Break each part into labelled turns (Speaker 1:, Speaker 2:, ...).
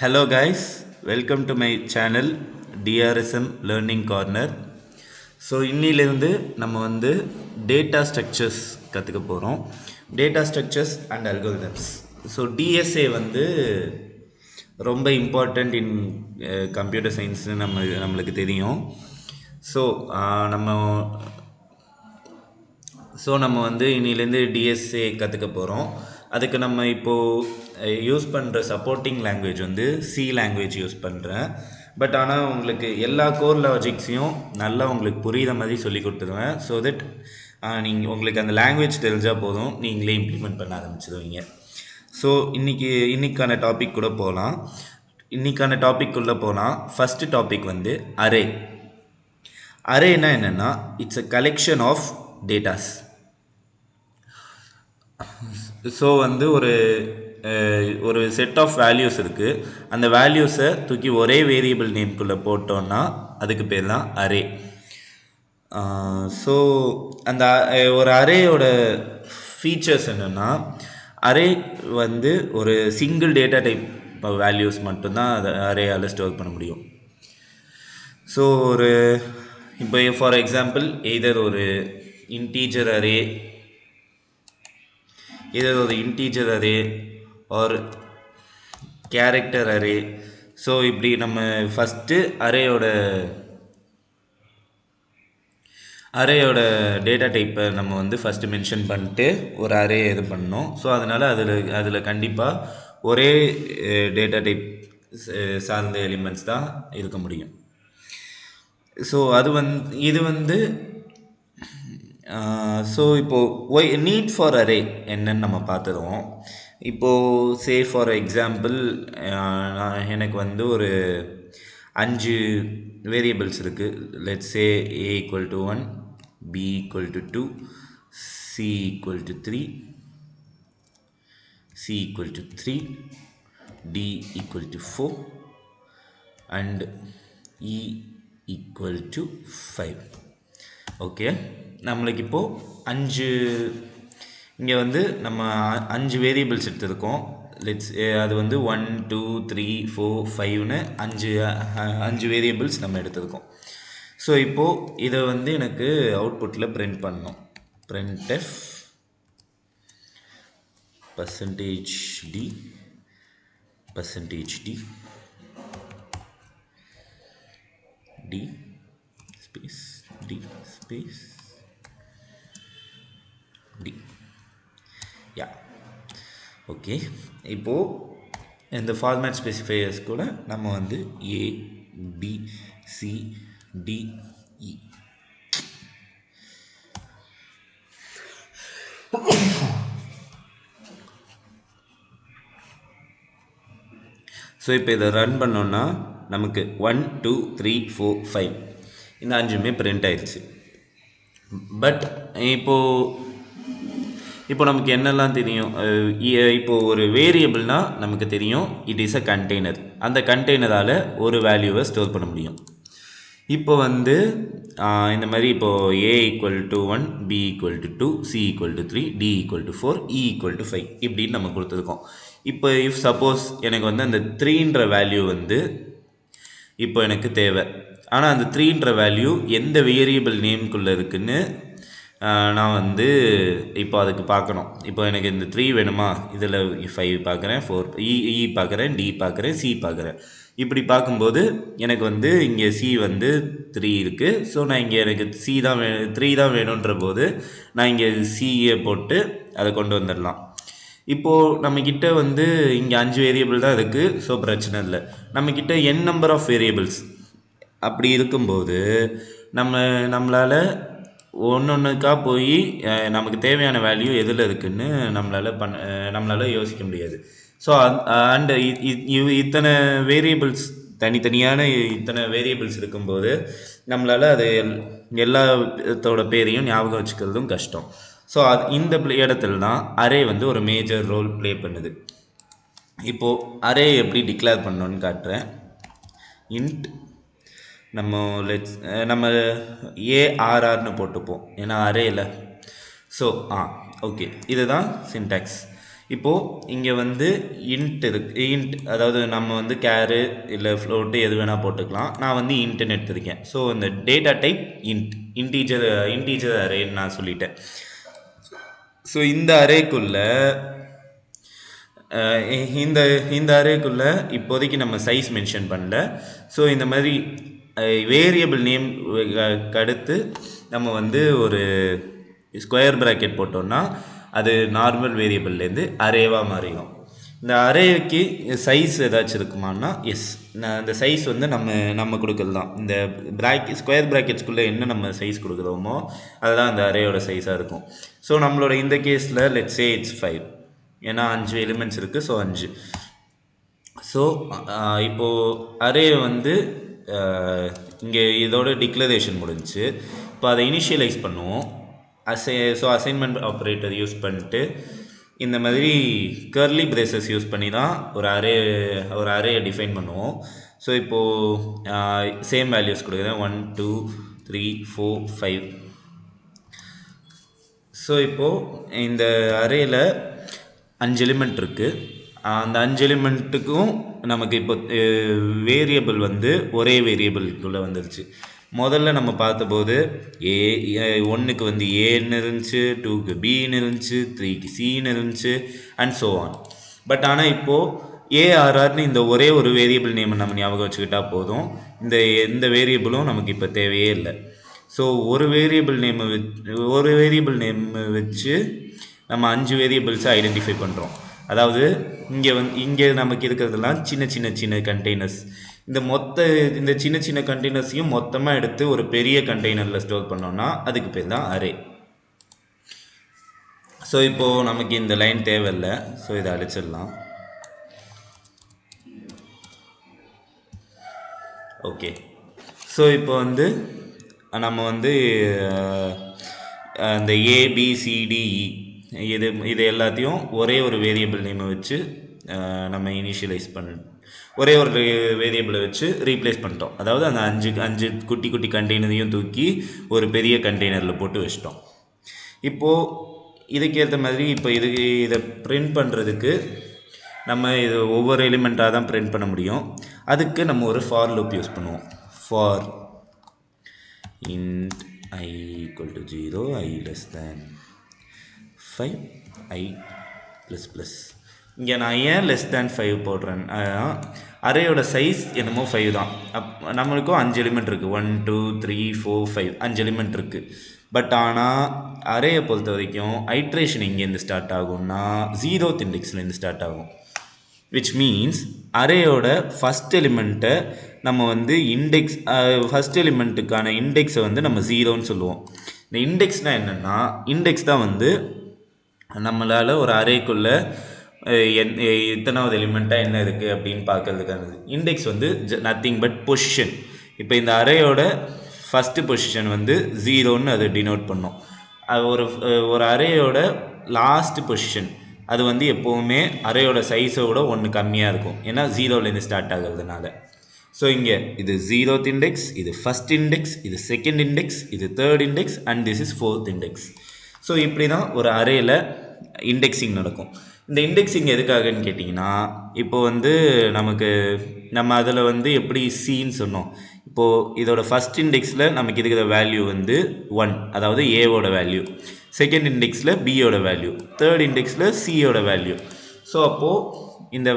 Speaker 1: Hello guys, welcome to my channel DRSM Learning Corner. So இன்னிலிருந்து நம்ம வந்து data structures கற்றுக்க போகிறோம். Data structures and algorithms. So DSA வந்து ரொம்ப இம்பார்ட்டண்ட் இன் கம்ப்யூட்டர் சயின்ஸ்னு நம்மளுக்கு தெரியும். ஸோ நம்ம வந்து இன்னிலேருந்து டிஎஸ்ஏ கற்றுக்க போகிறோம். அதுக்கு நம்ம இப்போது யூஸ் பண்ணுற சப்போர்ட்டிங் லாங்குவேஜ் வந்து சி லாங்குவேஜ் யூஸ் பண்ணுறேன். பட் ஆனால் உங்களுக்கு எல்லா கோர் லாஜிக்ஸையும் நல்லா உங்களுக்கு புரிகிற மாதிரி சொல்லி கொடுத்துருவேன். ஸோ தட் உங்களுக்கு அந்த லாங்குவேஜ் தெரிஞ்சால் போதும், நீங்களே இம்ப்ளிமெண்ட் பண்ண ஆரம்பிச்சிடுவீங்க. ஸோ இன்றைக்கான டாபிக் கூட போகலாம். இன்றைக்கான டாபிக்குள்ளே போகலாம். ஃபஸ்ட்டு டாபிக் வந்து அரே. அரேனா என்னென்னா, it's a collection of datas. So வந்து ஒரு செட் ஆஃப் வேல்யூஸ் இருக்குது. அந்த வேல்யூஸை தூக்கி ஒரே வேரியபிள் நேம்குள்ளே போட்டோன்னா அதுக்கு பேர் தான் அரே. ஸோ அந்த ஒரு அரேயோட ஃபீச்சர்ஸ் என்னென்னா, அரே வந்து ஒரு சிங்கிள் டேட்டா டைப் வேல்யூஸ் மட்டும்தான் அதை அரேயால் ஸ்டோர் பண்ண முடியும். ஸோ இப்போ ஃபார் எக்ஸாம்பிள் எய்தர் ஒரு integer array or character array. So இப்படி நம்ம ஃபஸ்ட்டு அரேயோட டேட்டா டைப்பை நம்ம வந்து ஃபஸ்ட்டு மென்ஷன் பண்ணிட்டு ஒரு அரே இது பண்ணோம். ஸோ அதனால் அதில் கண்டிப்பாக ஒரே டேட்டா டைப் சார்ந்த எலிமெண்ட்ஸ் தான் இருக்க முடியும். ஸோ இது வந்து ஸோ இப்போது நீட் ஃபார் அரே என்னன்னு நம்ம பார்த்துருவோம். இப்போது சே ஃபார் எக்ஸாம்பிள் எனக்கு வந்து ஒரு 5 வேரியபிள்ஸ் இருக்குது. Let's say a = 1, b = 2, c = 3, c = 3, d = 4 and e = 5. Okay, நம்மளுக்கு இப்போது இங்கே வந்து நம்ம 5 வேரியபிள்ஸ் எடுத்துருக்கோம். அது வந்து 1 2 3 4 5ன்னு 5 வேரியபிள்ஸ் நம்ம எடுத்துருக்கோம். ஸோ இப்போது இதை வந்து எனக்கு அவுட்புட்டில் பிரிண்ட் பண்ணணும். printf %d யா. ஓகே, இப்போது இந்த ஃபார்மேட் ஸ்பெசிஃபையர்ஸ் கூட நம்ம வந்து a b c d e. So இப்போ இதை ரன் பண்ணோன்னா நமக்கு 1 2 3 4 5 இந்த 5மே பிரிண்ட் ஆயிடுச்சு. பட் இப்போ நமக்கு என்னெல்லாம் தெரியும்? இப்போது ஒரு வேரியபிள்னால் நமக்கு தெரியும் இட் இஸ் அ கண்டெய்னர். அந்த கண்டெய்னரால் ஒரு வேல்யூவை ஸ்டோர் பண்ண முடியும். இப்போ வந்து இந்த மாதிரி இப்போது a = 1, b = 2, c = 3, d = 4, e = 5 இப்படின்னு நம்ம கொடுத்துருக்கோம். இப்போ சப்போஸ் எனக்கு வந்து அந்த 3ன்ற வேல்யூ வந்து இப்போ எனக்கு தேவை. ஆனால் அந்த 3ன்ற வேல்யூ எந்த வேரியபிள் நேம்குள்ளே இருக்குதுன்னு நான் வந்து இப்போ அதுக்கு பார்க்கணும். இப்போ எனக்கு இந்த 3 வேணுமா, இதில் 5 பார்க்குறேன், 4 இ பார்க்குறேன், டி பார்க்குறேன், சி பார்க்குறேன். இப்படி பார்க்கும்போது எனக்கு வந்து இங்கே சி வந்து 3 இருக்குது. ஸோ நான் இங்கே எனக்கு 3 தான் வேணுன்ற போது நான் இங்கே சியை போட்டு அதை கொண்டு வந்துடலாம். இப்போது நம்மக்கிட்ட வந்து இங்கே 5 வேரியபிள் தான் இருக்குது. ஸோ பிரச்சனை இல்லை. நம்மக்கிட்ட n நம்பர் ஆஃப் வேரியபிள்ஸ் அப்படி இருக்கும்போது நம்மளால் ஒன்றுக்கா போய் நமக்கு தேவையான வேல்யூ எதில் இருக்குதுன்னு நம்மளால் யோசிக்க முடியாது. ஸோ அண்ட் இத்தனை வேரியபிள்ஸ் தனித்தனியான இத்தனை வேரியபிள்ஸ் இருக்கும்போது நம்மளால் அது எல்லாத்தோட பேரையும் ஞாபகம் வச்சுக்கிறதும் கஷ்டம். ஸோ இந்த இடத்துல தான் அரே வந்து ஒரு மேஜர் ரோல் ப்ளே பண்ணுது. இப்போது அரே எப்படி டிக்ளேர் பண்ணோன்னு காட்டுறேன். இன்ட் நம்ம ARRன்னு போட்டுப்போம், ஏன்னா அரேல. ஸோ ஓகே, இதுதான் சின்டாக்ஸ். இப்போது இங்கே வந்து இன்ட் இருக்கு, இன்ட் அதாவது நம்ம வந்து கேரு இல்லை ஃப்ளோட்டு எது வேணால் போட்டுக்கலாம். நான் வந்து இன்ட்டுன்னு எடுத்திருக்கேன். ஸோ இந்த டேட்டா டைப் இன்டீஜர் அரேன்னு நான் சொல்லிட்டேன். ஸோ இந்த அரேக்குள்ளே இந்த அரேக்குள்ளே இப்போதைக்கு நம்ம சைஸ் மென்ஷன் பண்ணல. ஸோ இந்த மாதிரி வேரியபிள் நேம் அடுத்து நம்ம வந்து ஒரு ஸ்கொயர் ப்ராக்கெட் போட்டோம்னா அது நார்மல் வேரியபிள்லேருந்து அரேவாக மாறிடும். இந்த அரேக்கு சைஸ் ஏதாச்சும் இருக்குமானா எஸ், இந்த சைஸ் வந்து நம்ம கொடுக்குறது தான். இந்த ஸ்கொயர் ப்ராக்கெட்ஸ்குள்ளே என்ன நம்ம சைஸ் கொடுக்குறோமோ அதுதான் அந்த அரேயோட சைஸாக இருக்கும். ஸோ நம்மளோட இந்த கேஸில் லெட்ஸ் சே இட்ஸ் 5, ஏன்னா 5 எலிமெண்ட்ஸ் இருக்குது. ஸோ 5. ஸோ இப்போது அரே வந்து இங்கே இதோட டிக்ளரேஷன் முடிஞ்சு. இப்போ அதை இனிஷியலைஸ் பண்ணுவோம். ஸோ அசைன்மெண்ட் ஆப்ரேட்டர் யூஸ் பண்ணிட்டு இந்த மாதிரி கர்லி பிரேசஸ் யூஸ் பண்ணி தான் ஒரு அரேயை டிஃபைன் பண்ணுவோம். ஸோ இப்போது சேம் வேல்யூஸ் கொடுக்குறேன், 1 2 3 4 5. ஸோ இப்போது இந்த அரேயில் 5 எலிமெண்ட் இருக்குது. அந்த 5 எலிமெண்ட்டுக்கும் நமக்கு இப்போ வேரியபிள் வந்து ஒரே வேரியபிள்குள்ளே வந்துருச்சு. முதல்ல நம்ம பார்த்தபோது 1க்கு வந்து ஏன்னு இருந்துச்சு, 2க்கு பின்னு இருந்துச்சு, 3க்கு சின்னு இருந்துச்சு அண்ட் ஸோ ஆன். பட் ஆனால் இப்போது ஏஆர்ஆர்னு இந்த ஒரே ஒரு வேரியபிள் நேம் நம்ம ஞாபகம் வச்சுக்கிட்டா போதும். எந்த வேரியபிளும் நமக்கு இப்போ தேவையே இல்லை. ஸோ ஒரு வேரியபிள் நேம் வச்சு நம்ம 5 வேரியபிள்ஸை ஐடென்டிஃபை பண்ணுறோம். அதாவது இங்கே நமக்கு இருக்கிறதெல்லாம் சின்ன கண்டெய்னர்ஸ். இந்த சின்ன கண்டெய்னர்ஸையும் மொத்தமாக எடுத்து ஒரு பெரிய கண்டெய்னரில் ஸ்டோர் பண்ணோம்னா அதுக்கு பேர் தான் அரே. ஸோ இப்போது நமக்கு இந்த லைன் தேவையில்லை. ஸோ இதை அழிச்சிடலாம். ஓகே. ஸோ இப்போ வந்து நம்ம வந்து இந்த ஏபிசிடிஇ இது எல்லாத்தையும் ஒரே ஒரு வேரியபிள் நேமை வச்சு நம்ம இனிஷியலைஸ் ஒரே ஒரு வேரியபிளை வச்சு ரீப்ளேஸ் பண்ணிட்டோம். அதாவது அந்த 5 குட்டி கண்டெய்னரையும் தூக்கி ஒரு பெரிய கண்டெய்னரில் போட்டு வச்சிட்டோம். இப்போது இதுக்கேற்ற மாதிரி இப்போ இதை பிரிண்ட் பண்ணுறதுக்கு நம்ம இது ஒவ்வொரு எலிமெண்ட்டாக தான் பிரிண்ட் பண்ண முடியும். அதுக்கு நம்ம ஒரு ஃபார் லூப் யூஸ் பண்ணுவோம். For int I equal to 0, I less than 5, I plus plus. இங்கே நான் ஏன் லெஸ் தேன் 5 போடுறேன், அரேயோட சைஸ் என்னமோ 5 தான். நம்மளுக்கும் 5 எலிமெண்ட் இருக்குது, 1 2 3 4 5 5 எலிமெண்ட் இருக்குது. பட் ஆனால் அரேயை பொறுத்த வரைக்கும் ஐட்ரேஷன் எங்கேருந்து ஸ்டார்ட் ஆகும்னா 0th இண்டெக்ஸ்லேருந்து ஸ்டார்ட் ஆகும். விச் மீன்ஸ் அரேயோட ஃபஸ்ட் எலிமெண்ட்டை நம்ம வந்து ஃபஸ்ட் எலிமெண்ட்டுக்கான இண்டெக்ஸை வந்து நம்ம 0ன்னு சொல்லுவோம். இந்த இண்டெக்ஸ்னால் என்னென்னா, இண்டெக்ஸ் தான் வந்து நம்மளால் ஒரு அரேக்குள்ளே எத்தனாவது எலிமெண்ட்டாக என்ன இருக்குது அப்படின்னு பார்க்கறதுக்கானது. இண்டெக்ஸ் வந்து நத்திங் பட் பொசிஷன். இப்போ இந்த அரேயோட ஃபஸ்ட்டு பொசிஷன் வந்து 0ன்னு அது டினோட் பண்ணும். அது ஒரு அரேயோட லாஸ்ட் பொசிஷன் அது வந்து எப்போவுமே அரேயோட சைஸோட 1 கம்மியாக இருக்கும், ஏன்னா 0லேருந்து ஸ்டார்ட் ஆகிறதுனால. ஸோ இங்கே இது 0th இண்டெக்ஸ், இது ஃபஸ்ட் இண்டெக்ஸ், இது செகண்ட் இண்டெக்ஸ், இது third index and this is 4th index. So இப்படி தான் ஒரு அரேயில் இண்டெக்ஸிங் நடக்கும். இந்த இண்டெக்ஸிங் எதுக்காகன்னு கேட்டிங்கன்னா, இப்போ வந்து நம்ம அதில் வந்து எப்படி சின்னு சொன்னோம். இப்போது இதோட ஃபஸ்ட் இண்டெக்ஸில் நமக்கு இருக்கிற வேல்யூ வந்து 1, அதாவது ஏவோட வேல்யூ. செகண்ட் இண்டெக்ஸில் பியோட வேல்யூ, தேர்ட் இண்டெக்ஸில் சியோட வேல்யூ. ஸோ அப்போது இந்த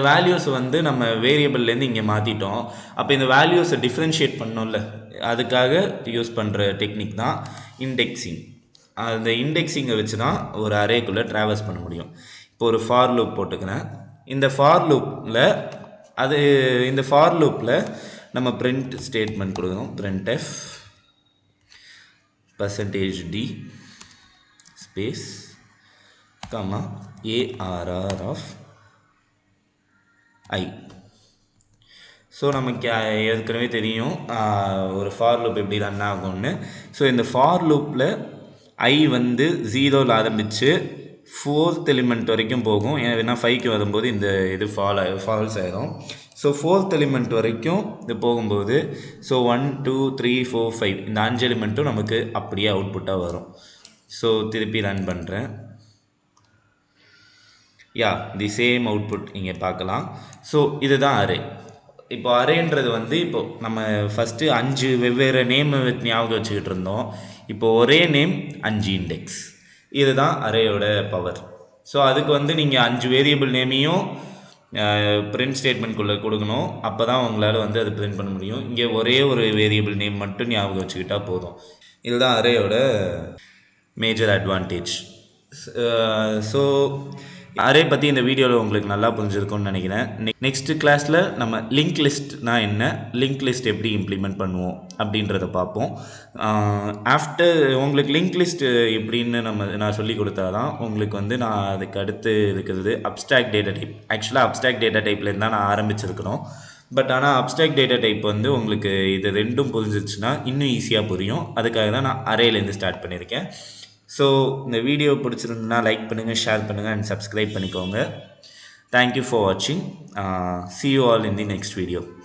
Speaker 1: வேல்யூஸை வந்து நம்ம வேரியபிள்லேருந்து இங்கே மாற்றிட்டோம். அப்போ இந்த வேல்யூஸை டிஃப்ரென்ஷியேட் பண்ணோம்ல, அதுக்காக யூஸ் பண்ணுற டெக்னிக் தான் இண்டெக்ஸிங். அந்த இண்டெக்ஸிங்கை வச்சு தான் ஒரு அரேக்குள்ளே ட்ராவல்ஸ் பண்ண முடியும். இப்போ ஒரு ஃபார் லூப் போட்டுக்கிறேன். இந்த ஃபார் லூப்பில் நம்ம பிரிண்ட் ஸ்டேட்மெண்ட் கொடுக்கணும். printf %d space comma ARR of I. So நமக்கு ஏற்கனவே தெரியும் ஒரு ஃபார் லூப் எப்படி ரன் ஆகும்னு. ஸோ இந்த ஃபார் லூப்பில் I வந்து 0ல் ஆரம்பித்து 4th எலிமெண்ட் வரைக்கும் போகும். ஏன்னா 5க்கு வரும்போது இந்த இது ஃபால்ஸ் ஆகிடும். ஸோ 4th எலிமெண்ட் வரைக்கும் இது போகும்போது ஸோ 1 2 3 4 5 இந்த 5 எலிமெண்ட்டும் நமக்கு அப்படியே அவுட்புட்டாக வரும். ஸோ திருப்பி ரன் பண்ணுறேன். யா தி சேம் அவுட்புட் இங்கே பார்க்கலாம். ஸோ இதுதான் அரே. இப்போ அரேன்றது வந்து இப்போ நம்ம ஃபஸ்ட்டு 5 வெவ்வேறு நேம் ஞாபகம் வச்சுக்கிட்டு இருந்தோம். இப்போ ஒரே நேம் 5 இண்டெக்ஸ், இதுதான் அரேயோட பவர். ஸோ அதுக்கு வந்து நீங்கள் 5 வேரியபிள் நேமையும் பிரிண்ட் ஸ்டேட்மெண்ட்குள்ளே கொடுக்கணும். அப்போ தான் உங்களால் வந்து அது பிரிண்ட் பண்ண முடியும். இங்கே ஒரே ஒரு வேரியபிள் நேம் மட்டும் ஞாபகம் வச்சுக்கிட்டால் போதும். இதுதான் அரேயோட மேஜர் அட்வான்டேஜ். ஸோ அரே பற்றி இந்த வீடியோவில் உங்களுக்கு நல்லா புரிஞ்சிருக்கும்னு நினைக்கிறேன். நெக்ஸ்ட் கிளாஸில் நம்ம லிங்க் லிஸ்ட்னா என்ன, லிங்க் லிஸ்ட் எப்படி இம்ப்ளிமெண்ட் பண்ணுவோம் அப்படின்றத பார்ப்போம். ஆஃப்டர் உங்களுக்கு லிங்க் லிஸ்ட் எப்படின்னு நான் சொல்லி கொடுத்தா தான் உங்களுக்கு வந்து நான் அதுக்கு அடுத்து இருக்கிறது அப்ஸ்ட்ராக்ட் டேட்டா டைப். ஆக்சுவலாக அப்ஸ்ட்ராக்ட் டேட்டா டைப்லேருந்து தான் நான் ஆரம்பிச்சிருக்கணும். பட் ஆனால் அப்ஸ்ட்ராக்ட் டேட்டா டைப் வந்து உங்களுக்கு இது ரெண்டும் புரிஞ்சிருச்சுன்னா இன்னும் ஈஸியாக புரியும். அதுக்காக தான் நான் அரேலேருந்து ஸ்டார்ட் பண்ணியிருக்கேன். ஸோ இந்த வீடியோ பிடிச்சிருந்ததுன்னா லைக் பண்ணுங்கள், ஷேர் பண்ணுங்கள் அண்ட் சப்ஸ்கிரைப் பண்ணிக்கோங்க. தேங்க்யூ ஃபார் வாட்சிங். See you all in the next video.